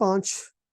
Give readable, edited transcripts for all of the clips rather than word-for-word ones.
5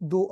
2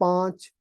5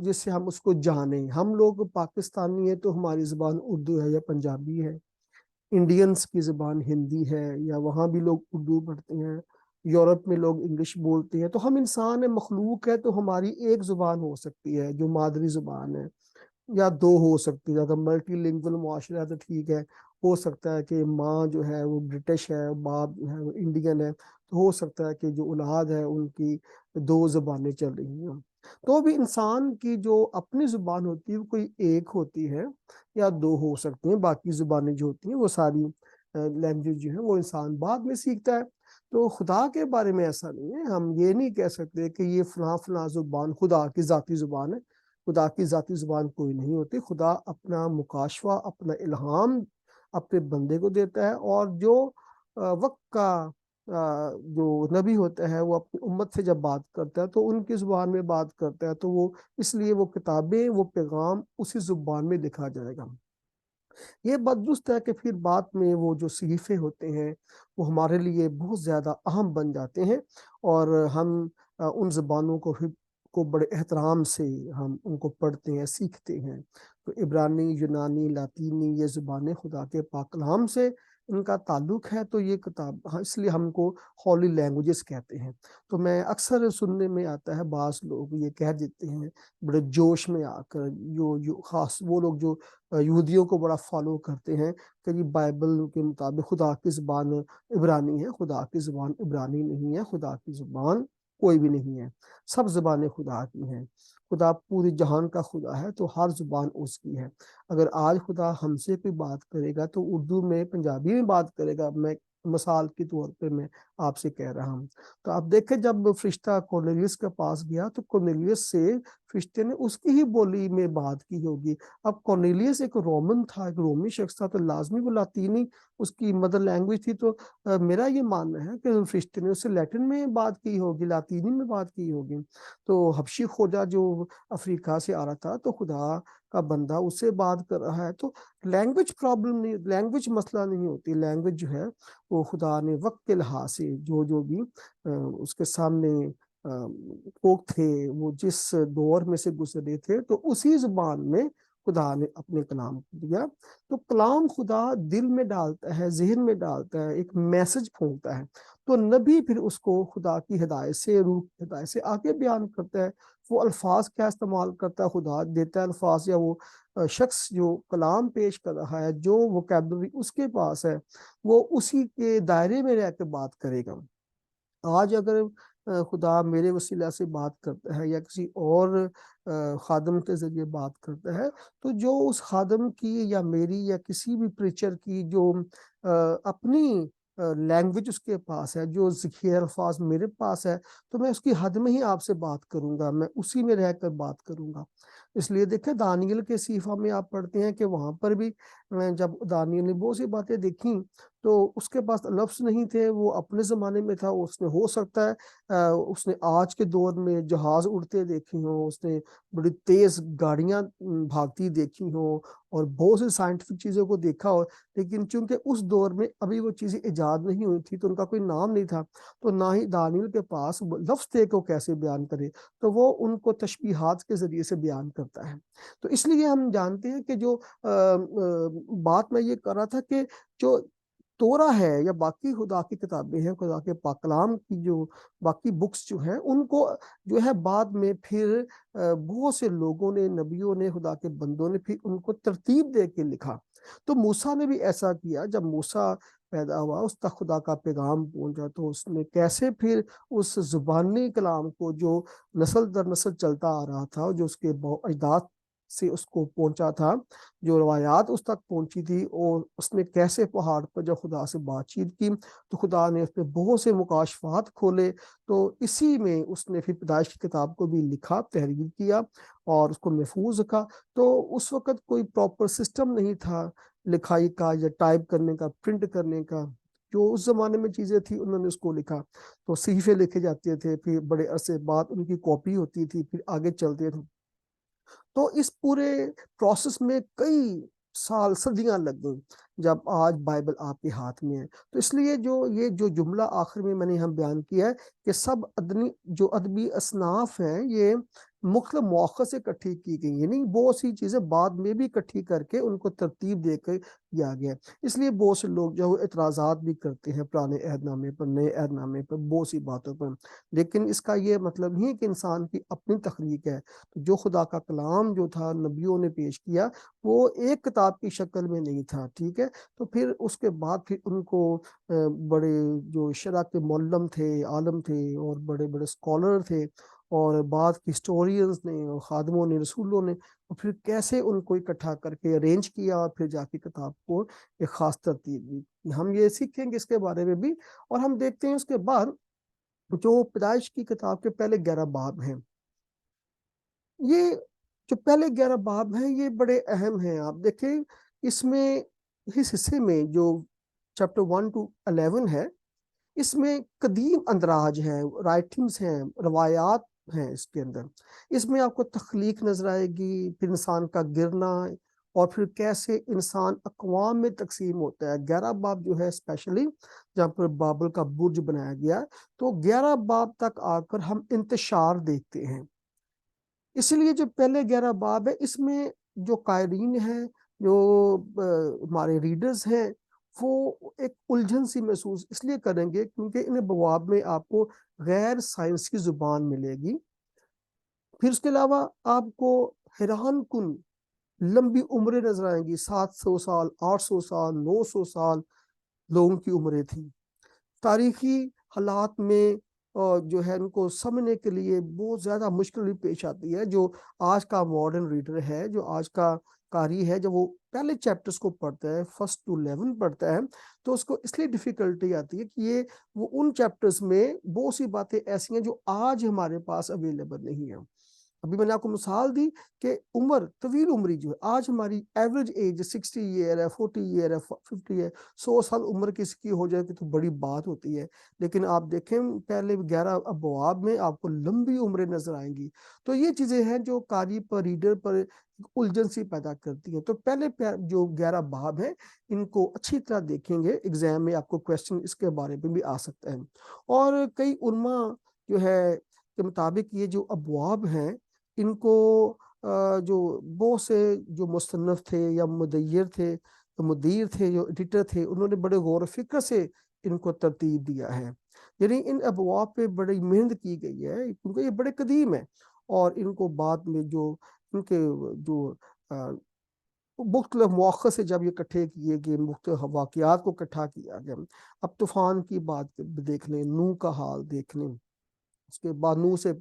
جس سے ہم اس کو جانیں. ہم لوگ پاکستانی ہیں تو ہماری زبان اردو ہے یا پنجابی ہے. انڈینس کی زبان ہندی ہے یا وہاں بھی لوگ اردو پڑھتے ہیں. یورپ میں لوگ انگلش بولتے ہیں. تو ہم انسان ہیں, مخلوق ہے, تو ہماری ایک زبان ہو سکتی ہے جو مادری زبان ہے, یا دو ہو سکتی ہے. اگر ملٹی لنگول معاشرہ ہے تو ٹھیک ہے, ہو سکتا ہے کہ ماں جو ہے وہ برٹش ہے, باپ جو ہے وہ انڈین ہے, تو ہو سکتا ہے کہ جو اولاد ہے ان کی دو زبانیں چل رہی ہیں. تو بھی انسان کی جو اپنی زبان ہوتی ہے وہ کوئی ایک ہوتی ہے یا دو ہو سکتی ہیں. باقی زبانیں جو ہوتی ہیں وہ ساری لینگویج جو ہے وہ انسان بعد میں سیکھتا ہے. تو خدا کے بارے میں ایسا نہیں ہے. ہم یہ نہیں کہہ سکتے کہ یہ فلاں فلاں زبان خدا کی ذاتی زبان ہے. خدا کی ذاتی زبان کوئی نہیں ہوتی. خدا اپنا مکاشفہ, اپنا الہام اپنے بندے کو دیتا ہے, اور جو وقت کا جو نبی ہوتا ہے وہ اپنی امت سے جب بات کرتا ہے تو ان کی زبان میں بات کرتا ہے, تو وہ اس لیے وہ کتابیں, وہ پیغام اسی زبان میں لکھا جائے گا. یہ بات درست ہے کہ پھر بعد میں وہ جو صحیفے ہوتے ہیں وہ ہمارے لیے بہت زیادہ اہم بن جاتے ہیں, اور ہم ان زبانوں کو بڑے احترام سے ہم ان کو پڑھتے ہیں, سیکھتے ہیں. تو عبرانی, یونانی, لاطینی, یہ زبانیں خدا کے پاک کلام سے ان کا تعلق ہے. تو یہ کتاب, اس لیے ہم کو ہولی لینگویجز کہتے ہیں. تو میں اکثر سننے میں آتا ہے بعض لوگ یہ کہہ دیتے ہیں بڑے جوش میں آ کر, جو خاص وہ لوگ جو یہودیوں کو بڑا فالو کرتے ہیں کہ یہ بائبل کے مطابق خدا کی زبان عبرانی ہے. خدا کی زبان عبرانی نہیں ہے. خدا کی زبان کوئی بھی نہیں ہے. سب زبانیں خدا کی ہیں. خدا پوری جہان کا خدا ہے, تو ہر زبان اس کی ہے. اگر آج خدا ہم سے کوئی بات کرے گا تو اردو میں, پنجابی میں بات کرے گا. میں مثال کے طور پہ میں آپ سے کہہ رہا ہوں. تو آپ دیکھیں جب فرشتہ کورنیلیس کے پاس گیا تو کورنیلیس سے فرشتے نے اس کی ہی بولی میں بات کی ہوگی. اب کورنیلیس ایک رومن تھا, ایک رومی شخص تھا, تو لازمی وہ لاطینی اس کی مدر لینگویج تھی. تو میرا یہ ماننا ہے کہ فرشتے نے اس سے لیٹن میں بات کی ہوگی, لاطینی میں بات کی ہوگی. تو حبشی خوجہ جو افریقہ سے آ رہا تھا, تو خدا کا بندہ اس سے بات کر رہا ہے. تو لینگویج پرابلم نہیں, لینگویج مسئلہ نہیں ہوتی. لینگویج جو ہے وہ خدا نے وقت کے لحاظ سے جو بھی اس کے سامنے لوگ تھے, وہ جس دور میں سے گزرے تھے, تو اسی زبان میں خدا نے اپنے کلام کو دیا. تو کلام خدا دل میں ڈالتا ہے, ذہن میں ڈالتا ہے, ایک میسج پھونکتا ہے. تو نبی پھر اس کو خدا کی ہدایت سے, روح کی ہدایت سے آگے بیان کرتا ہے. وہ الفاظ کیا استعمال کرتا ہے, خدا دیتا ہے الفاظ, یا وہ شخص جو کلام پیش کر رہا ہے, جو ووکیبلری اس کے پاس ہے, وہ اسی کے دائرے میں رہ کے بات کرے گا. آج اگر خدا میرے وسیلہ سے بات کرتا ہے یا کسی اور خادم کے ذریعے بات کرتا ہے, تو جو اس خادم کی یا میری یا کسی بھی پریچر کی جو اپنی لینگویج اس کے پاس ہے, جو ذخیرہ الفاظ میرے پاس ہے, تو میں اس کی حد میں ہی آپ سے بات کروں گا, میں اسی میں رہ کر بات کروں گا. اس لیے دیکھیں دانیل کے صحیفہ میں آپ پڑھتے ہیں کہ وہاں پر بھی جب دانیل نے بہت سی باتیں دیکھیں تو اس کے پاس لفظ نہیں تھے. وہ اپنے زمانے میں تھا, اس نے ہو سکتا ہے اس نے آج کے دور میں جہاز اڑتے دیکھی ہوں, اس نے بڑی تیز گاڑیاں بھاگتی دیکھی ہوں, اور بہت سی سائنٹیفک چیزوں کو دیکھا ہو, لیکن چونکہ اس دور میں ابھی وہ چیزیں ایجاد نہیں ہوئی تھی, تو ان کا کوئی نام نہیں تھا, تو نہ ہی دانیل کے پاس لفظ تھے کہ وہ کیسے بیان کرے, تو وہ ان کو تشبیہات کے ذریعے سے بیان کرتا ہے. تو اس لیے ہم جانتے ہیں کہ جو بات میں یہ کر رہا تھا کہ جو تورا ہے یا باقی خدا کی کتابیں ہیں, خدا کے پاک کلام کی جو باقی بکس جو ہیں, ان کو جو ہے بعد میں پھر بہت سے لوگوں نے, نبیوں نے, خدا کے بندوں نے پھر ان کو ترتیب دے کے لکھا. تو موسیٰ نے بھی ایسا کیا. جب موسیٰ پیدا ہوا, اس تک خدا کا پیغام پہنچا, تو اس نے کیسے پھر اس زبانی کلام کو جو نسل در نسل چلتا آ رہا تھا, جو اس کے اجداد سے اس کو پہنچا تھا, جو روایات اس تک پہنچی تھی, اور اس نے کیسے پہاڑ پر جب خدا سے بات چیت کی تو خدا نے اس پہ بہت سے مکاشفات کھولے. تو اسی میں اس نے پھر پیدائش کی کتاب کو بھی لکھا, تحریر کیا اور اس کو محفوظ رکھا. تو اس وقت کوئی پراپر سسٹم نہیں تھا لکھائی کا یا ٹائپ کرنے کا, پرنٹ کرنے کا. جو اس زمانے میں چیزیں تھیں انہوں نے اس کو لکھا. تو صحیفے لکھے جاتے تھے, پھر بڑے عرصے بعد ان کی کاپی ہوتی تھی, پھر آگے چلتے تھے. تو اس پورے پروسیس میں کئی سال, صدیاں لگ گئیں. جب آج بائبل آپ کے ہاتھ میں ہے. تو اس لیے یہ جو جملہ آخر میں نے ہم بیان کیا ہے کہ سب جو ادبی اصناف ہیں یہ مختلف مواقع سے اکٹھی کی گئی، یعنی بہت سی چیزیں بعد میں بھی اکٹھی کر کے ان کو ترتیب دے کے کیا گیا. اس لیے بہت سے لوگ جو اعتراضات بھی کرتے ہیں پرانے عہد نامے پر، نئے عہد نامے پر، بہت سی باتوں پر، لیکن اس کا یہ مطلب نہیں ہے کہ انسان کی اپنی تخلیق ہے. تو جو خدا کا کلام جو تھا نبیوں نے پیش کیا وہ ایک کتاب کی شکل میں نہیں تھا، ٹھیک ہے. تو پھر اس کے بعد پھر ان کو بڑے جو شرع کے معلم تھے، عالم تھے، اور بڑے بڑے اسکالر تھے، اور بعد کی ہسٹورینز نے اور خادموں نے، رسولوں نے، اور پھر کیسے ان کو اکٹھا کر کے ارینج کیا اور پھر جا کے کتاب کو ایک خاص ترتیب دی. ہم یہ سیکھیں گے اس کے بارے میں بھی. اور ہم دیکھتے ہیں اس کے بعد جو پیدائش کی کتاب کے پہلے 11 باب ہیں، یہ جو پہلے 11 باب ہیں یہ بڑے اہم ہیں. آپ دیکھیں اس میں، اس حصے میں جو چیپٹر 1 to 11 ہے، اس میں قدیم اندراج ہیں، رائٹنگز ہیں، روایات ہیں اس کے اندر. اس میں آپ کو تخلیق نظر آئے گی، پھر انسان کا گرنا، اور پھر کیسے انسان اقوام میں تقسیم ہوتا ہے. 11 باب جو ہے اسپیشلی جہاں پر بابل کا برج بنایا گیا، تو 11 باب تک آ کر ہم انتشار دیکھتے ہیں. اس لیے جو پہلے 11 باب ہے اس میں جو قائرین ہیں، جو ہمارے ریڈرز ہیں، وہ ایک الجھن سی محسوس اس لیے کریں گے کیونکہ ان بواب میں آپ کو غیر سائنس کی زبان ملے گی. پھر اس کے علاوہ آپ کو حیران کن لمبی عمریں نظر آئیں گی. 700 سال، 800 سال، 900 سال لوگوں کی عمریں تھیں. تاریخی حالات میں جو ہے ان کو سمجھنے کے لیے بہت زیادہ مشکل بھی پیش آتی ہے. جو آج کا ماڈرن ریڈر ہے، جو آج کا قاری ہے، جب وہ پہلے چیپٹرز کو پڑھتا ہے، 1 to 11 پڑھتا ہے، تو اس کو اس لیے ڈیفیکلٹی آتی ہے کہ وہ ان چیپٹرز میں بہت سی باتیں ایسی ہیں جو آج ہمارے پاس اویلیبل نہیں ہیں. ابھی میں نے آپ کو مثال دی کہ عمر، طویل عمری جو ہے، آج ہماری ایوریج ایج 60 ایئر ہے، 40 ایئر ہے، 50 ہے. 100 سال عمر کسی کی ہو جائے تو بڑی بات ہوتی ہے. لیکن آپ دیکھیں پہلے 11 ابواب میں آپ کو لمبی عمریں نظر آئیں گی. تو یہ چیزیں ہیں جو قاری پر، ریڈر پر الجھن سی پیدا کرتی ہیں. تو پہلے جو 11 باب ہیں ان کو اچھی طرح دیکھیں گے. ایگزام میں آپ کو کویسچن اس کے بارے میں بھی آ سکتا ہے. اور کئی علماء جو ہے کے مطابق یہ جو ابواب ہیں ان کو جو بہت سے جو مصنف تھے یا مدیر تھے، جو ایڈیٹر تھے، انہوں نے بڑے غور و فکر سے ان کو ترتیب دیا ہے. یعنی ان ابواب پہ بڑی محنت کی گئی ہے کیونکہ یہ بڑے قدیم ہیں، اور ان کو بعد میں جو ان کے جو مختلف مواقع سے جب یہ اکٹھے کیے گئے، مختلف واقعات کو اکٹھا کیا گیا. اب طوفان کی بات دیکھ لیں، نوح کا حال دیکھ لیں، اس کے بعد نوح سے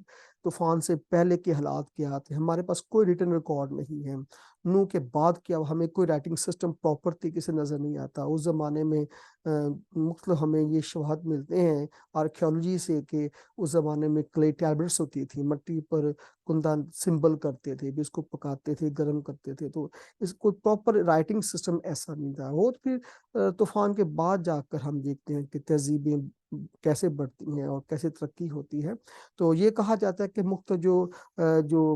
طوفان سے پہلے کے حالات کیا تھے. ہمارے پاس کوئی ریٹن ریکارڈ نہیں ہے. نوح کے بعد کیا، ہمیں کوئی رائٹنگ سسٹم پراپر طریقے سے نظر نہیں آتا. اس زمانے میں مختلف ہمیں یہ شواہد ملتے ہیں آرکیالوجی سے کہ اس زمانے میں کلے ٹیبلٹس ہوتی تھی، مٹی پر کندہ سمبل کرتے تھے، بھی اس کو پکاتے تھے، گرم کرتے تھے. تو اس کو پراپر رائٹنگ سسٹم ایسا نہیں تھا. وہ پھر طوفان کے بعد جا کر ہم دیکھتے ہیں کہ تہذیبیں کیسے بڑھتی ہیں اور کیسے ترقی ہوتی ہے. تو یہ کہا جاتا ہے کہ مختلف جو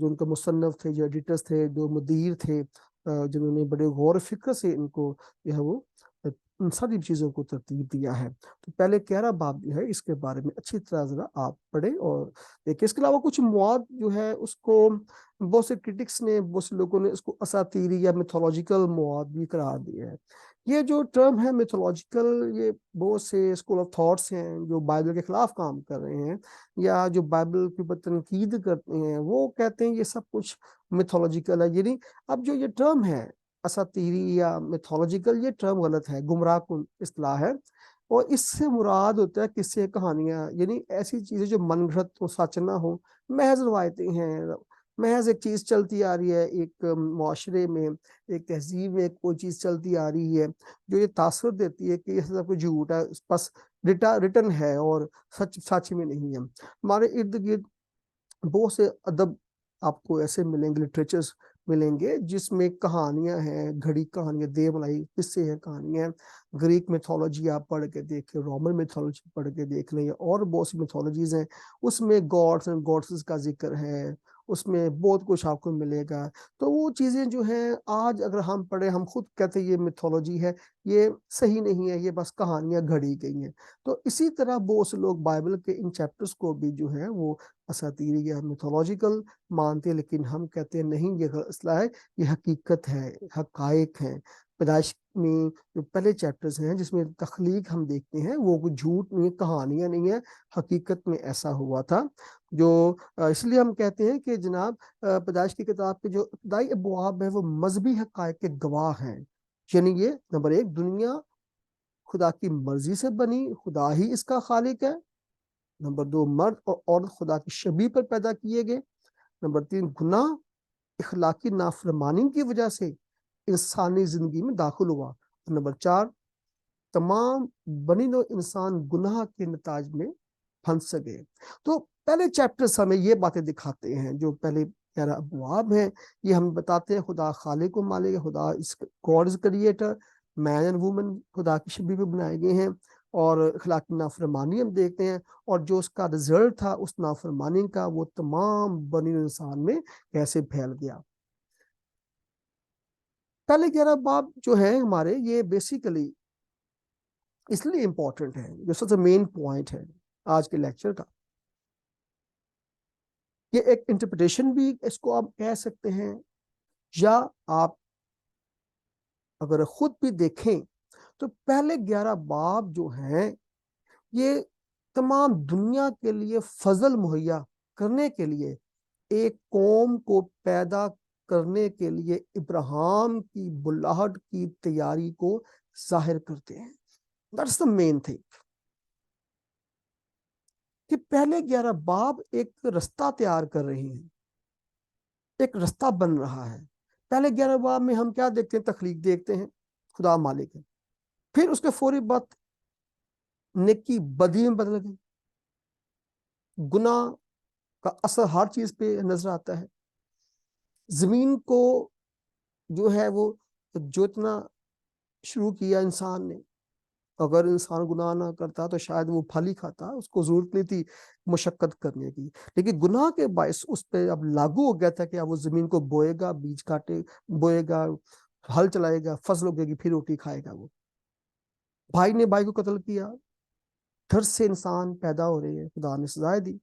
ان کے مصنف تھے، جو ایڈیٹرز تھے، جو مدیر تھے، جنہوں نے بڑے غور و فکر سے ان کو جو ہے وہ ان ساری چیزوں کو ترتیب دیا ہے. تو پہلے 11 باب جو ہے اس کے بارے میں اچھی طرح ذرا آپ پڑھیں اور دیکھیں. اس کے علاوہ کچھ مواد جو ہے اس کو بہت سے کرٹکس نے، بہت سے لوگوں نے اس کو اساطیری یا میتھولوجیکل مواد بھی قرار دیا ہے. یہ جو ٹرم ہے میتھولوجیکل، یہ بہت سے اسکول آف تھاٹس ہیں جو بائبل کے خلاف کام کر رہے ہیں یا جو بائبل کی پر تنقید کرتے ہیں، وہ کہتے ہیں یہ سب کچھ میتھولوجیکل ہے. یعنی اب جو یہ ٹرم ہے اساطیری یا میتھولوجیکل، یہ ٹرم غلط ہے، گمراہ کن اصطلاح ہے. اور اس سے مراد ہوتا ہے قصے، کہانیاں، یعنی ایسی چیزیں جو من گھڑت ہو، سچ نہ ہو، محض روایتیں ہیں، محض ایک چیز چلتی آ رہی ہے، ایک معاشرے میں، ایک تہذیب میں کوئی چیز چلتی آ رہی ہے جو یہ تاثر دیتی ہے کہ یہ سب کچھ جھوٹ ہے، بس ریٹن ہے اور سچ میں نہیں ہے. ہمارے ارد گرد بہت سے ادب آپ کو ایسے ملیں گے، لٹریچرز ملیں گے جس میں کہانیاں ہیں، گھڑی کہانیاں، دے ملائی قصے ہیں، کہانیاں. گریک میتھولوجی آپ پڑھ کے دیکھیں، رومن میتھولوجی پڑھ کے دیکھ لیں، اور بہت سی میتھولوجیز ہیں، اس میں گاڈس اینڈ گاڈسز کا ذکر ہے، اس میں بہت کچھ آپ کو ملے گا. تو وہ چیزیں جو ہیں آج اگر ہم پڑھیں، ہم خود کہتے ہیں یہ میتھولوجی ہے، یہ صحیح نہیں ہے، یہ بس کہانیاں گھڑی گئی ہیں. تو اسی طرح بہت سے لوگ بائبل کے ان چیپٹرز کو بھی جو ہے وہ اساطیری یا میتھولوجیکل مانتے ہیں، لیکن ہم کہتے ہیں نہیں، یہ غلط اصطلاح ہے، یہ حقیقت ہے، حقائق ہیں. پیدائش میں جو پہلے چیپٹرز ہیں جس میں تخلیق ہم دیکھتے ہیں، وہ کوئی جھوٹ نہیں ہے، کہانیاں نہیں ہے، حقیقت میں ایسا ہوا تھا. جو اس لیے ہم کہتے ہیں کہ جناب پیدائش کی کتاب کے جو ابتدائی ابواب ہیں وہ مذہبی حقائق کے گواہ ہیں. یعنی یہ نمبر 1، دنیا خدا کی مرضی سے بنی، خدا ہی اس کا خالق ہے. نمبر 2، مرد اور عورت خدا کی شبیہ پر پیدا کیے گئے. نمبر 3، گناہ اخلاقی نافرمانی کی وجہ سے انسانی زندگی میں داخل ہوا. اور نمبر 4، تمام بنی نوع انسان گناہ کے نتائج میں پھنس گئے. تو پہلے چیپٹرز ہمیں یہ باتیں دکھاتے ہیں، جو پہلے 11 ابواب ہیں، یہ ہم بتاتے ہیں خدا خالق و مالک ہے، خدا God is creator, man and woman خدا کی شبیہ پہ بنائے گئے ہیں. اور اخلاقی نافرمانی ہم دیکھتے ہیں، اور جو اس کا رزلٹ تھا اس نافرمانی کا، وہ تمام بنی نوع انسان میں کیسے پھیل گیا. پہلے 11 باب جو ہے ہمارے، یہ بیسیکلی اس لیے امپورٹنٹ ہے، جو سب سے مین پوائنٹ ہے آج کے لیکچر کا. یہ ایک انٹرپریٹیشن بھی اس کو آپ کہہ سکتے ہیں، یا آپ اگر خود بھی دیکھیں تو پہلے 11 باب جو ہیں یہ تمام دنیا کے لیے فضل مہیا کرنے کے لیے، ایک قوم کو پیدا کرنے کے لیے ابراہیم کی بلاہٹ کی تیاری کو ظاہر کرتے ہیں. That's the main thing. کہ پہلے 11 باب ایک رستہ تیار کر رہے ہیں، ایک رستہ بن رہا ہے. پہلے 11 باب میں ہم کیا دیکھتے ہیں؟ تخلیق دیکھتے ہیں، خدا مالک ہے. پھر اس کے فوری بعد نیکی بدی میں بدل گئی، گناہ کا اثر ہر چیز پہ نظر آتا ہے. زمین کو جو ہے وہ جوتنا شروع کیا انسان نے. اگر انسان گناہ نہ کرتا تو شاید وہ پھل ہی کھاتا، اس کو ضرورت نہیں تھی مشقت کرنے کی. لیکن گناہ کے باعث اس پہ اب لاگو ہو گیا تھا کہ اب وہ زمین کو بوئے گا، بیج کاٹے، بوئے گا، ہل چلائے گا، فصل اگے گی، پھر روٹی کھائے گا. وہ بھائی نے بھائی کو قتل کیا، دھر سے انسان پیدا ہو رہے ہیں، خدا نے سزائیں دی،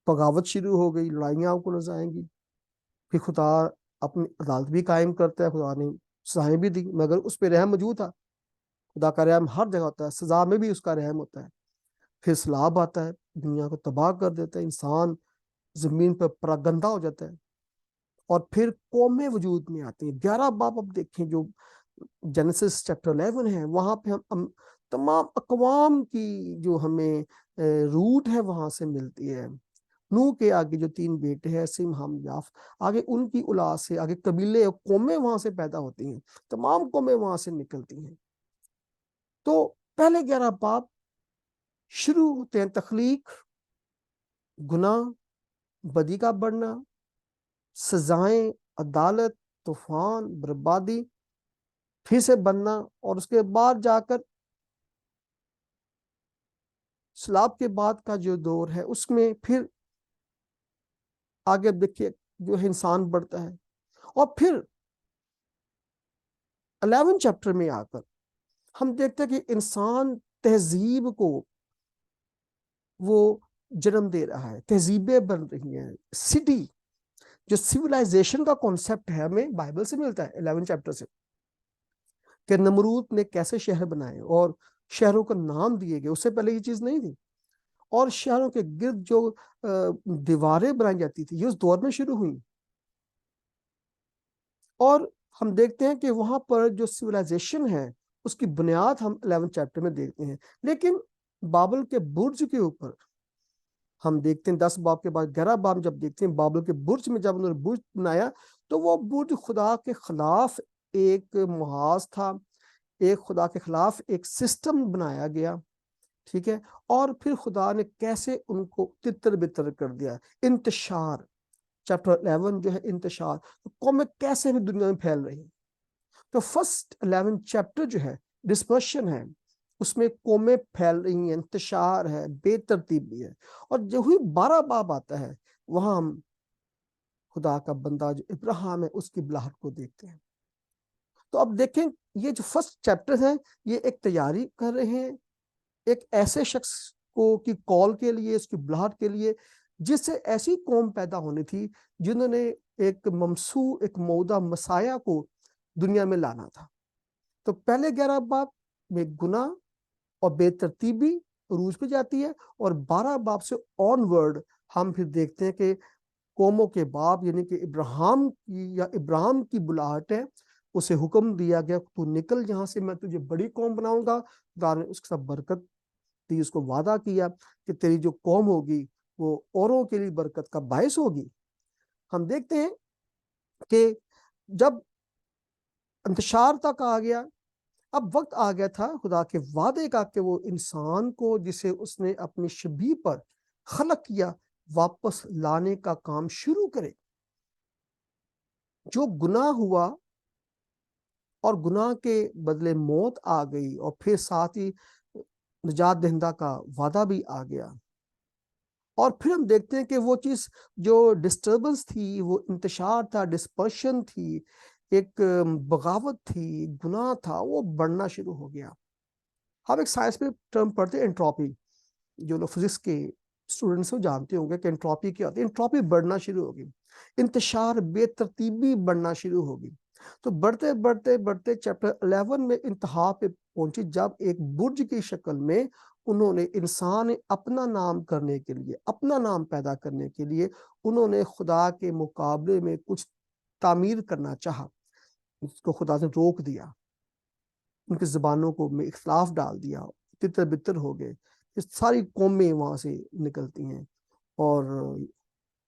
بغاوت شروع ہو گئی، لڑائیاں آپ کو نظر آئیں گی. پھر خدا اپنی عدالت بھی قائم کرتا ہے، خدا نے سزائیں بھی دی، مگر اس پہ رحم موجود تھا. خدا کا رحم ہر جگہ ہوتا ہے، سزا میں بھی اس کا رحم ہوتا ہے. پھر سیلاب آتا ہے، دنیا کو تباہ کر دیتا ہے، انسان زمین پر پراگندہ ہو جاتا ہے، اور پھر قومیں وجود میں آتی ہیں. 11 باب اب دیکھیں جو جینیسس چیپٹر 11 ہے، وہاں پہ ہم تمام اقوام کی جو ہمیں روٹ ہے وہاں سے ملتی ہے. نوح کے آگے جو 3 بیٹے ہیں، سم، ہم، یافت، آگے ان کی اولاد سے آگے قبیلے اور قومیں وہاں سے پیدا ہوتی ہیں، تمام قومیں وہاں سے نکلتی ہیں. تو پہلے 11 باب شروع ہوتے ہیں تخلیق، گناہ، بدی کا بڑھنا، سزائیں، عدالت، طوفان، بربادی، پھر سے بننا، اور اس کے بعد جا کر سیلاب کے بعد کا جو دور ہے اس میں پھر آگے دیکھیے جو ہے انسان بڑھتا ہے. اور پھر 11 چیپٹر میں آ کر ہم دیکھتے ہیں کہ انسان تہذیب کو وہ جنم دے رہا ہے، تہذیبیں بن رہی ہیں. سٹی جو سیولائزیشن کا کانسیپٹ ہے ہمیں بائبل سے ملتا ہے 11 چیپٹر سے، کہ نمرود نے کیسے شہر بنائے اور شہروں کو نام دیے گئے. اس سے پہلے یہ چیز نہیں تھی. اور شہروں کے گرد جو دیواریں بنائی جاتی تھی یہ اس دور میں شروع ہوئی. اور ہم دیکھتے ہیں کہ وہاں پر جو سیولائزیشن ہے اس کی بنیاد ہم 11 چیپٹر میں دیکھتے ہیں. لیکن بابل کے برج کے اوپر ہم دیکھتے ہیں 10 باب کے بعد 11 باب جب دیکھتے ہیں، بابل کے برج میں جب انہوں نے برج بنایا تو وہ برج خدا کے خلاف ایک محاذ تھا، ایک خدا کے خلاف ایک سسٹم بنایا گیا. ٹھیک ہے. اور پھر خدا نے کیسے ان کو تتر بتر کر دیا. انتشار چیپٹر 11 جو ہے انتشار، قومیں کیسے بھی دنیا میں پھیل رہی ہیں. تو فرسٹ 11 چیپٹر جو ہے ڈسپرشن ہے، اس میں قومیں پھیل رہی ہیں، انتشار ہے، بے ترتیبی ہے. اور جو ہی 12 باب آتا ہے وہاں ہم خدا کا بندہ جو ابراہیم ہے اس کی بلاہٹ کو دیکھتے ہیں۔ تو اب دیکھیں یہ جو فرسٹ چیپٹر ہیں یہ ایک تیاری کر رہے ہیں ایک ایسے شخص کو کی کال کے لیے، اس کی بلاہٹ کے لیے، جس سے ایسی قوم پیدا ہونی تھی جنہوں نے ایک ممسوح، ایک مودع مسیح کو دنیا میں لانا تھا۔ تو پہلے 11 باب میں گناہ اور بے ترتیبی عروج پہ جاتی ہے، اور 12 باب سے آن ورڈ ہم پھر دیکھتے ہیں کہ قوموں کے باپ یعنی کہ ابراہیم کی بلاہٹ ہے، اسے حکم دیا گیا تو نکل یہاں سے، میں تجھے بڑی قوم بناؤں گا۔ خدا نے اس کے ساتھ برکت دی، اس کو وعدہ کیا کہ تیری جو قوم ہوگی وہ اوروں کے لیے برکت کا باعث ہوگی۔ ہم دیکھتے ہیں کہ جب انتشار تک آ گیا، اب وقت آ گیا تھا خدا کے وعدے کا کہ وہ انسان کو جسے اس نے اپنی شبیہ پر خلق کیا واپس لانے کا کام شروع کرے۔ جو گناہ ہوا اور گناہ کے بدلے موت آ گئی، اور پھر ساتھ ہی نجات دہندہ کا وعدہ بھی آ گیا، اور پھر ہم دیکھتے ہیں کہ وہ چیز جو ڈسٹربنس تھی، وہ انتشار تھا، ڈسپرشن تھی، ایک بغاوت تھی، گناہ تھا، وہ بڑھنا شروع ہو گیا۔ ہم ایک سائنس میں ٹرم پڑھتے ہیں انٹروپی، جو لوگ فزکس کے اسٹوڈنٹس ہیں جانتے ہوں گے کہ انٹروپی کیا ہوتی ہے۔ انٹروپی بڑھنا شروع ہوگی، انتشار، بے ترتیبی بڑھنا شروع ہوگی۔ تو بڑھتے بڑھتے بڑھتے چیپٹر 11 میں انتہا پہ پہنچی، جب ایک برج کی شکل میں انہوں نے انسان اپنا نام کرنے کے لیے، اپنا نام پیدا کرنے کے لیے انہوں نے خدا کے مقابلے میں کچھ تعمیر کرنا چاہا، اس کو خدا نے روک دیا، ان کی زبانوں کو میں اختلاف ڈال دیا، تتر بتر ہو گئے، ساری قومیں وہاں سے نکلتی ہیں، اور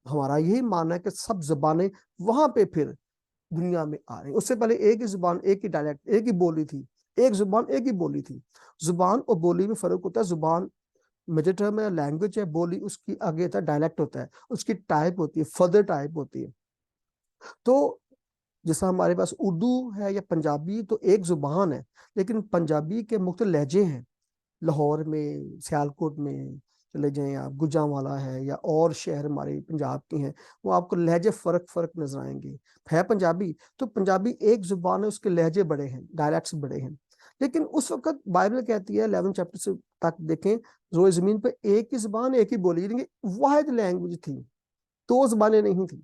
ہمارا یہی ماننا ہے کہ سب زبانیں وہاں پہ پھر دنیا میں آ رہی ہیں۔ اس سے پہلے ایک ہی زبان، ایک ہی ڈائلیکٹ، ایک ہی بولی تھی، ایک زبان ایک ہی بولی تھی۔ زبان اور بولی میں فرق ہوتا ہے، زبان میجر ٹرم ہے، لینگویج ہے، بولی اس کی آگے ہوتا ہے، ڈائلیکٹ ہوتا ہے، اس کی ٹائپ ہوتی ہے، فردر ٹائپ ہوتی ہے۔ تو جیسا ہمارے پاس اردو ہے یا پنجابی تو ایک زبان ہے، لیکن پنجابی کے مختلف لہجے ہیں۔ لاہور میں، سیالکوٹ میں چلے جائیں آپ، گجرانوالا ہے یا اور شہر ہمارے پنجاب کے ہیں، وہ آپ کو لہجے فرق نظر آئیں گے۔ ہے پنجابی تو پنجابی ایک زبان ہے، اس کے لہجے بڑے ہیں، ڈائلیکٹس بڑے ہیں۔ لیکن اس وقت بائبل کہتی ہے 11 چیپٹر سے تک دیکھیں، روئے زمین پہ ایک ہی زبان، ایک ہی بولی، یعنی واحد لینگویج تھی، دو زبانیں نہیں تھیں۔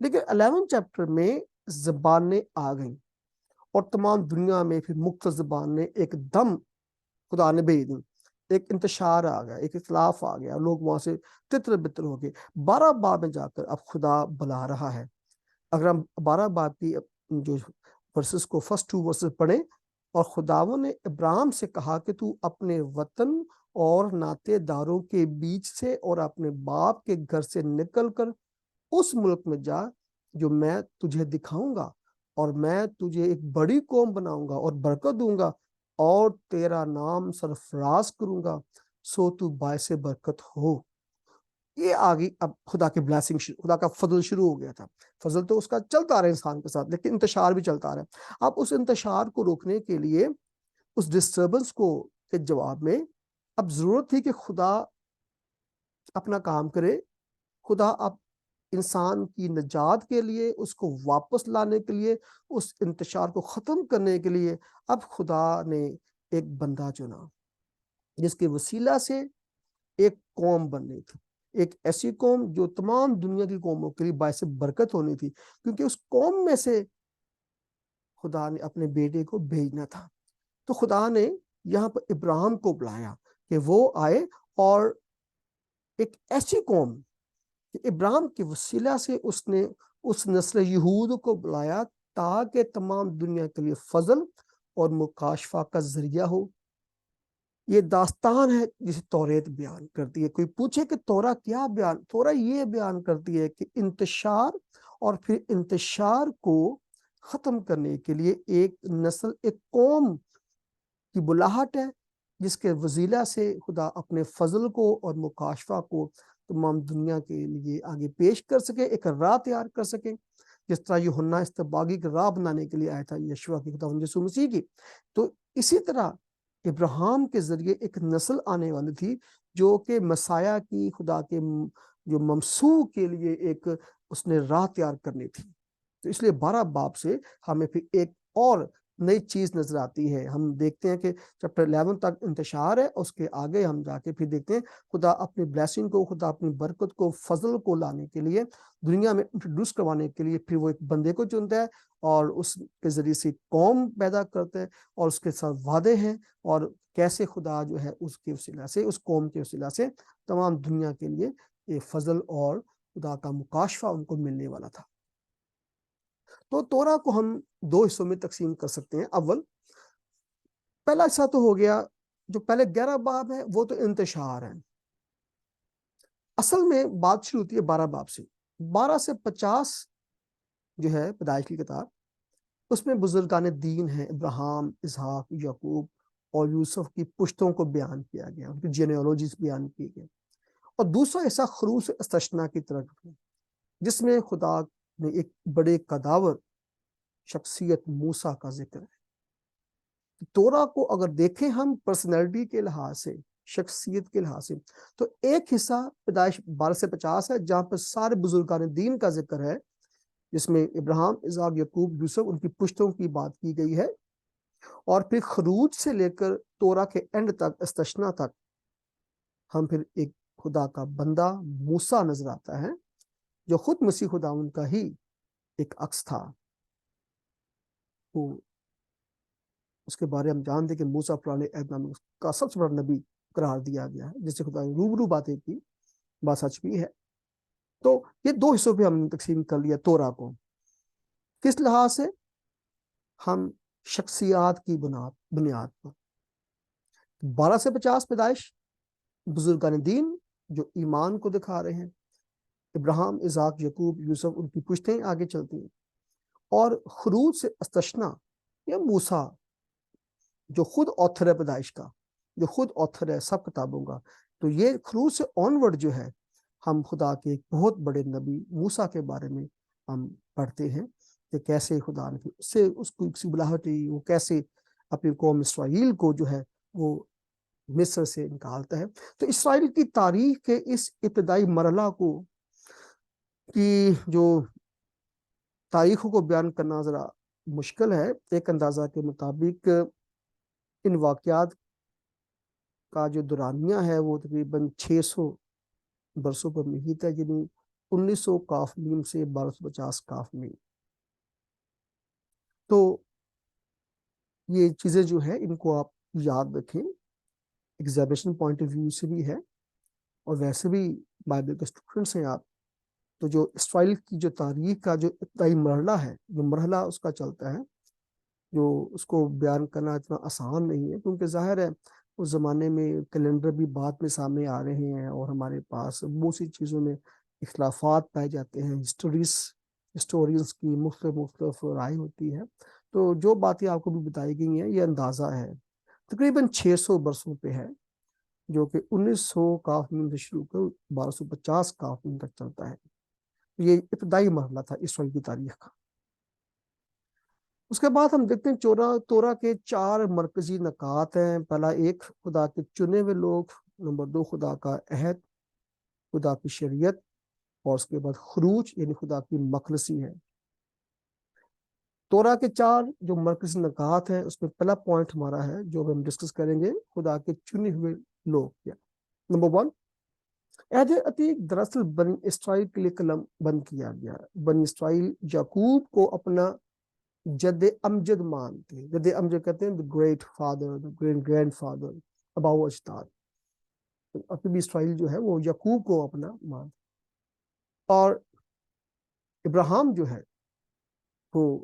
لیکن 11 چیپٹر میں زبانیں آ گئیں، اور تمام دنیا میں پھر مختلف زبانیں ایک دم خدا نے بھیج دیں، ایک انتشار آ گیا، ایک اختلاف آ گیا، لوگ وہاں سے تتر بتر ہو گئے۔ 12 باب میں جا کر اب خدا بلا رہا ہے۔ اگر ہم 12 باب کی جو ورسز کو، فرسٹ 2 ورسز پڑھیں، اور خداوند نے ابراہیم سے کہا کہ تو اپنے وطن اور ناطے داروں کے بیچ سے اور اپنے باپ کے گھر سے نکل کر اس ملک میں جا جو میں تجھے دکھاؤں گا، اور میں تجھے ایک بڑی قوم بناؤں گا اور برکت دوں گا، اور تیرا نام سرفراز کروں گا، سو تو باعث برکت ہو۔ یہ آگئی اب خدا کی بلیسنگ، خدا کا فضل شروع ہو گیا تھا۔ فضل تو اس کا چلتا رہا انسان کے ساتھ، لیکن انتشار بھی چلتا رہا۔ اب اس انتشار کو روکنے کے لیے، اس ڈسٹربنس کو کے جواب میں اب ضرورت تھی کہ خدا اپنا کام کرے۔ خدا اب انسان کی نجات کے لیے، اس کو واپس لانے کے لیے، اس انتشار کو ختم کرنے کے لیے اب خدا نے ایک بندہ چنا، جس کے وسیلہ سے ایک قوم بننی تھی، ایک ایسی قوم جو تمام دنیا کی قوموں کے لیے باعث برکت ہونی تھی، کیونکہ اس قوم میں سے خدا نے اپنے بیٹے کو بھیجنا تھا۔ تو خدا نے یہاں پر ابراہیم کو بلایا کہ وہ آئے، اور ایک ایسی قوم کہ ابراہیم کے وسیلہ سے اس نے اس نسل یہود کو بلایا، تاکہ تمام دنیا کے لیے فضل اور مکاشفہ کا ذریعہ ہو۔ یہ داستان ہے جسے توریت بیان کرتی ہے۔ کوئی پوچھے کہ تورا کیا بیان، تورا یہ بیان کرتی ہے کہ انتشار، اور پھر انتشار کو ختم کرنے کے لیے ایک نسل، ایک قوم کی بلاہٹ ہے، جس کے وسیلہ سے خدا اپنے فضل کو اور مکاشفہ کو تمام دنیا کے لیے آگے پیش کر سکے، ایک راہ تیار کر سکے، جس طرح یوحنا استباغی کی راہ بنانے کے لیے آیا تھا یشوع کی، خدا یسوع مسیح کی۔ تو اسی طرح ابراہیم کے ذریعے ایک نسل آنے والی تھی جو کہ مسیح کی، خدا کے جو ممسوح کے لیے ایک اس نے راہ تیار کرنی تھی. تو اس لیے 12 باب سے ہمیں پھر ایک اور نئی چیز نظر آتی ہے. ہم دیکھتے ہیں کہ چیپٹر 11 تک انتشار ہے، اس کے آگے ہم جا کے پھر دیکھتے ہیں خدا اپنی بلیسنگ کو، خدا اپنی برکت کو، فضل کو لانے کے لیے، دنیا میں انٹروڈیوس کروانے کے لیے پھر وہ ایک بندے کو چنتا ہے اور اس کے ذریعے سے قوم پیدا کرتا ہے اور اس کے ساتھ وعدے ہیں، اور کیسے خدا جو ہے اس کے وسیلہ سے، اس قوم کے وسیلہ سے تمام دنیا کے لیے یہ فضل اور خدا کا مکاشفہ ان کو ملنے والا تھا. تو تورا کو ہم 2 حصوں میں تقسیم کر سکتے ہیں. اول پہلا حصہ تو ہو گیا، جو پہلے 11 باب ہے وہ تو انتشار ہے. اصل میں بات شروع ہوتی ہے 12 باب سے. 12 سے 50 جو ہے پیدائش کی کتاب، اس میں بزرگان دین ہیں، ابراہیم، اسحاق، یعقوب اور یوسف کی پشتوں کو بیان کیا گیا، ان کی جینیالوجیز بیان کی گئی. اور دوسرا حصہ خروج استثنا کی طرف ہے، جس میں خدا نے ایک بڑے قداور شخصیت موسیٰ کا ذکر ہے. تورا کو اگر دیکھیں ہم پرسنالٹی کے لحاظ سے، شخصیت کے لحاظ سے، تو ایک حصہ پیدائش 12 سے 50 ہے جہاں پر سارے بزرگان دین کا ذکر ہے، جس میں ابراہیم، اسحاق، یعقوب، یوسف، ان کی پشتوں کی بات کی گئی ہے. اور پھر خروج سے لے کر تورا کے اینڈ تک، استثنا تک، ہم پھر ایک خدا کا بندہ موسیٰ نظر آتا ہے، جو خود مسیح خدا ان کا ہی ایک عکس تھا. وہ اس کے بارے ہم جانتے کہ موسیٰ پرانے عہد نامے کا سب سے بڑا نبی قرار دیا گیا ہے، جس سے خدا نے روبرو باتیں کی، بات سچ بھی ہے. تو یہ 2 حصوں پہ ہم نے تقسیم کر لیا تورا کو. کس لحاظ سے؟ ہم شخصیات کی بنیاد پر. 12 سے 50 پیدائش، بزرگان دین جو ایمان کو دکھا رہے ہیں، ابراہیم، اسحاق، یعقوب، یوسف، ان کی پشتیں آگے چلتی ہیں. اور خروج سے استثنا یا موسیٰ جو خود آتھر ہے پیدائش کا، جو خود آتھر ہے سب کتابوں کا. تو یہ خروج سے آنورڈ جو ہے، ہم خدا کے ایک بہت بڑے نبی موسیٰ کے بارے میں ہم پڑھتے ہیں کہ کیسے خدا نے اس سے اس کو ایک بلاہٹی، وہ کیسے اپنی قوم اسرائیل کو جو ہے وہ مصر سے نکالتا ہے. تو اسرائیل کی تاریخ کے اس ابتدائی مرحلہ کو کی جو تاریخوں کو بیان کرنا ذرا مشکل ہے. ایک اندازہ کے مطابق ان واقعات کا جو دورانیہ ہے وہ تقریباً 600 برسوں پر محیط ہے، یعنی 1900 کاف میم سے 1250 کاف میم. تو یہ چیزیں جو ہے ان کو آپ یاد رکھیں، ایگزیبیشن پوائنٹ آف ویو سے بھی ہے، اور ویسے بھی بائبل کے اسٹوڈنٹس ہیں آپ، تو جو اسرائیل کی جو تاریخ کا جو ابتدائی مرحلہ ہے، جو مرحلہ اس کا چلتا ہے، جو اس کو بیان کرنا اتنا آسان نہیں ہے، کیونکہ ظاہر ہے اس زمانے میں کیلنڈر بھی بعد میں سامنے آ رہے ہیں، اور ہمارے پاس بہت سی چیزوں میں اختلافات پائے جاتے ہیں، ہسٹورینس کی مختلف رائے ہوتی ہے. تو جو باتیں آپ کو بھی بتائی گئی ہیں، یہ اندازہ ہے تقریباً 600 برسوں پہ ہے، جو کہ 1900 کاف میم سے شروع کر 1250 کاف میم تک چلتا ہے. یہ ابتدائی مرحلہ تھا اسرائیل کی تاریخ کا. اس کے بعد ہم دیکھتے ہیں تورا کے 4 مرکزی نکات ہیں. پہلا ایک خدا کے چنے ہوئے لوگ، نمبر 2 خدا کا عہد، خدا کی شریعت، اور اس کے بعد خروج یعنی خدا کی مخلصی ہے. تورا کے 4 جو مرکزی نکات ہیں، اس میں پہلا پوائنٹ ہمارا ہے جو ہم ڈسکس کریں گے، خدا کے چنے ہوئے لوگ. کیا؟ نمبر 1، عہد عتیق دراصل بنی اسرائیل کے لیے قلم بند کیا گیا. بنی اسرائیل یعقوب کو اپنا جد امجد مانتے. جد امجد کہتے ہیں گریٹ فادر، گرینڈ فادر، اباؤ اجداد. ابھی بھی اسرائیل جو ہے وہ یعقوب کو اپنا مانتے. اور ابراہیم جو ہے وہ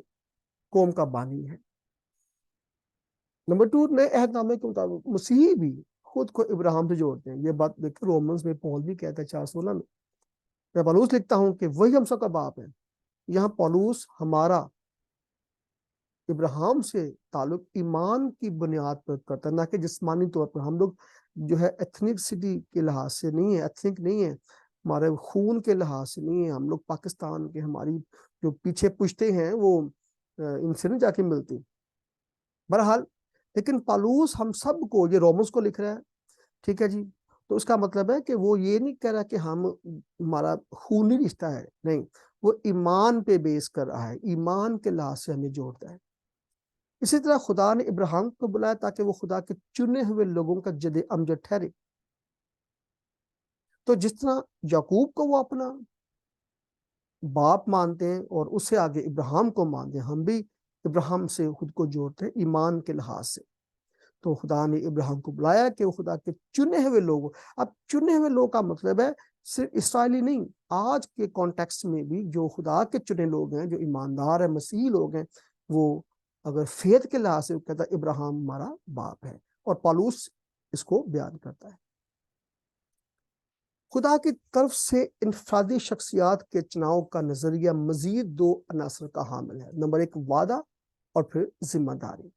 قوم کا بانی ہے. نمبر 2، نئے عہد نامے کے مطابق مسیحی بھی خود کو ابراہیم سے جوڑتے ہیں. یہ بات دیکھیں رومنز میں پول بھی کہتا ہے 4:16 میں پولوس لکھتا ہوں کہ وہی ہم سب کا باپ ہے. یہاں پولوس ہمارا ابراہیم سے تعلق ایمان کی بنیاد پر کرتا ہے، نہ کہ جسمانی طور پر. ہم لوگ جو ہے ایتھنکسٹی کے لحاظ سے نہیں ہے، ایتھنک نہیں ہے، ہمارے خون کے لحاظ سے نہیں ہے. ہم لوگ پاکستان کے، ہماری جو پیچھے پشتے ہیں وہ ان سے نہیں جا کے ملتی. بہرحال لیکن پالوس ہم سب کو، یہ رومنس کو لکھ رہا ہے، ٹھیک ہے جی. تو اس کا مطلب ہے کہ وہ یہ نہیں کہہ رہا کہ ہمارا خونی رشتہ ہے، نہیں، وہ ایمان پہ بیس کر رہا ہے، ایمان کے لحاظ سے ہمیں جوڑتا ہے۔ اسی طرح خدا نے ابراہیم کو بلایا تاکہ وہ خدا کے چنے ہوئے لوگوں کا جد امجد ٹھہرے۔ تو جس طرح یعقوب کو وہ اپنا باپ مانتے ہیں اور اس سے آگے ابراہیم کو مانتے ہیں، ہم بھی ابراہیم سے خود کو جوڑتے ہیں ایمان کے لحاظ سے۔ تو خدا نے ابراہیم کو بلایا کہ وہ خدا کے چنے ہوئے لوگ، اب چنے ہوئے لوگ کا مطلب ہے صرف اسرائیلی نہیں، آج کے کانٹیکسٹ میں بھی جو خدا کے چنے لوگ ہیں، جو ایماندار ہیں، مسیحی لوگ ہیں، وہ اگر فیت کے لحاظ سے کہتا ہے ابراہیم ہمارا باپ ہے، اور پالوس اس کو بیان کرتا ہے۔ خدا کی طرف سے انفرادی شخصیات کے چناؤ کا نظریہ مزید دو عناصر کا حامل ہے۔ نمبر ایک وعدہ اور پھر ذمہ داری۔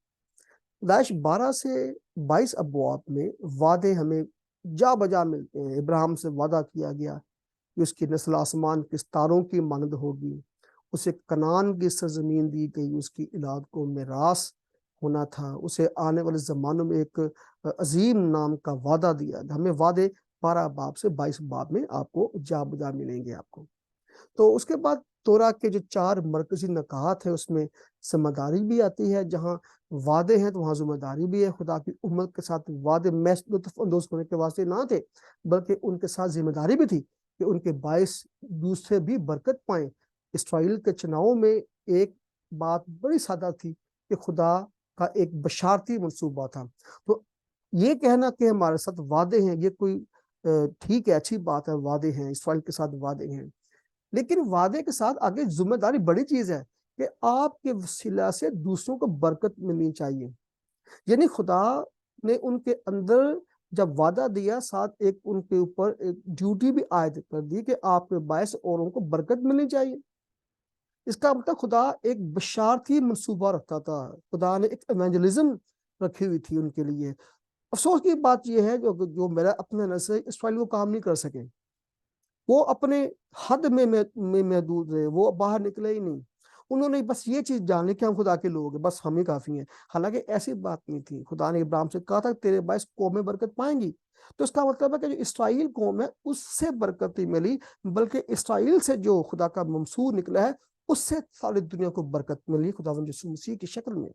پیدائش 12 سے 22 ابواب میں وعدے ہمیں جا بجا ملتے ہیں۔ ابراہیم سے وعدہ کیا گیا کہ اس کی نسل آسمان کے ستاروں کی مانند ہوگی، اسے کنعان کی سرزمین دی گئی، اس کی اولاد کو میراث ہونا تھا، اسے آنے والے زمانوں میں ایک عظیم نام کا وعدہ دیا گیا۔ ہمیں وعدے 12 باب سے 22 باب میں آپ کو جا بجا ملیں گے آپ کو۔ تو اس کے بعد تورا کے جو 4 مرکزی نکات ہیں اس میں ذمہ داری بھی آتی ہے، جہاں وعدے ہیں تو وہاں ذمہ داری بھی ہے۔ خدا کی امت کے ساتھ وعدے محض لطف اندوز ہونے کے واسطے نہ تھے، بلکہ ان کے ساتھ ذمہ داری بھی تھی کہ ان کے باعث دوسرے بھی برکت پائیں۔ اسرائیل کے چناؤں میں ایک بات بڑی سادہ تھی کہ خدا کا ایک بشارتی منصوبہ تھا۔ تو یہ کہنا کہ ہمارے ساتھ وعدے ہیں، یہ کوئی ٹھیک ہے، اچھی بات ہے، وعدے ہیں، اسرائیل کے ساتھ وعدے ہیں، لیکن وعدے کے ساتھ آگے ذمہ داری بڑی چیز ہے کہ آپ کے وسیلہ سے دوسروں کو برکت ملنی چاہیے۔ یعنی خدا نے ان کے اندر جب وعدہ دیا، ساتھ ایک ان کے اوپر ایک ڈیوٹی بھی عائد کر دی کہ آپ کے باعث اوروں کو برکت ملنی چاہیے۔ اس کا مطلب خدا ایک بشارتی منصوبہ رکھتا تھا، خدا نے ایک ایونجلزم رکھی ہوئی تھی ان کے لیے۔ افسوس کی بات یہ ہے جو میرا اپنا نظر اسرائیل وہ کام نہیں کر سکے، وہ اپنے حد میں محدود رہے، وہ باہر نکلے ہی نہیں۔ انہوں نے بس یہ چیز جان لی کہ ہم خدا کے لوگ ہیں، بس ہم ہی کافی ہیں۔ حالانکہ ایسی بات نہیں تھی، خدا نے ابراہیم سے کہا تھا تیرے باعث قومیں برکت پائیں گی۔ تو اس کا مطلب ہے کہ جو اسرائیل قوم ہے اس سے برکت نہیں ملی، بلکہ اسرائیل سے جو خدا کا منصور نکلا ہے اس سے ساری دنیا کو برکت ملی خداوند یسوع مسیح کی شکل میں۔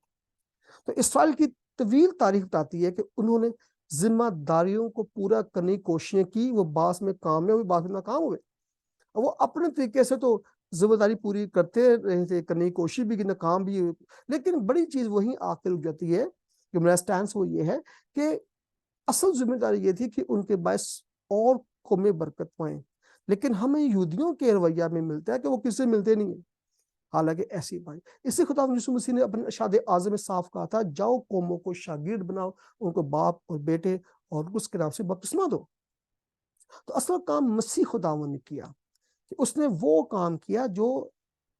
تو اسرائیل کی طویل تاریخ بتاتی ہے کہ انہوں نے ذمہ داریوں کو پورا کرنے کی کوششیں کی، وہ بعض میں کامیاب ہوئے، بعض میں ناکام ہوئے۔ وہ اپنے طریقے سے تو ذمہ داری پوری کرتے رہے تھے، کرنے کی کوشش بھی کی، ناکام بھی ہوئے، لیکن بڑی چیز وہیں آخر ہو جاتی ہے۔ جو میرا سٹینس وہ یہ ہے کہ اصل ذمہ داری یہ تھی کہ ان کے باعث اور قومیں برکت پائیں، لیکن ہمیں یہودیوں کے رویہ میں ملتا ہے کہ وہ کس سے ملتے نہیں ہیں، حالانکہ ایسی بات۔ اسی خدا یسوع مسیح نے اپنے ارشاد اعظم میں صاف کہا تھا، جاؤ قوموں کو شاگرد بناؤ، ان کو باپ اور بیٹے اور اس کے نام سے بپتسمہ دو۔ تو اصل کام مسیح خداوند نے کیا کہ اس نے وہ کام کیا جو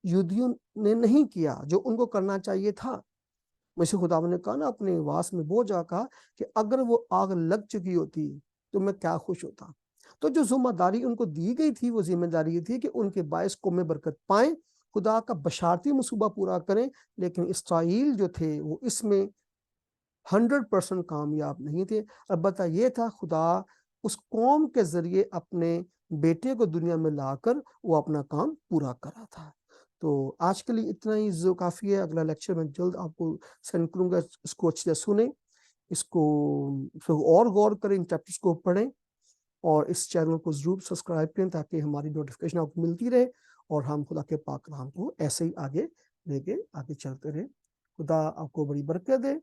یہودیوں نے نہیں کیا، جو ان کو کرنا چاہیے تھا۔ مسیح خداوند نے کہا نا اپنے واس میں وہ جا کہا کہ اگر وہ آگ لگ چکی ہوتی تو میں کیا خوش ہوتا۔ تو جو ذمہ داری ان کو دی گئی تھی وہ ذمہ داری یہ تھی کہ ان کے باعث قومیں برکت پائیں، خدا کا بشارتی منصوبہ پورا کریں، لیکن اسرائیل جو تھے وہ اس میں 100% کامیاب نہیں تھے۔ البتہ یہ تھا خدا اس قوم کے ذریعے اپنے بیٹے کو دنیا میں لا کر وہ اپنا کام پورا کرا تھا۔ تو آج کے لیے اتنا ہی جو کافی ہے، اگلا لیکچر میں جلد آپ کو سینڈ کروں گا، اس کو اچھے سے سنیں، اس کو اور غور کریں، ان چیپٹرز کو پڑھیں، اور اس چینل کو ضرور سبسکرائب کریں تاکہ ہماری نوٹیفیکیشن آپ کو ملتی رہے اور ہم خدا کے پاک کلام کو ایسے ہی آگے لے کے آگے چلتے رہیں۔ خدا آپ کو بڑی برکت دے۔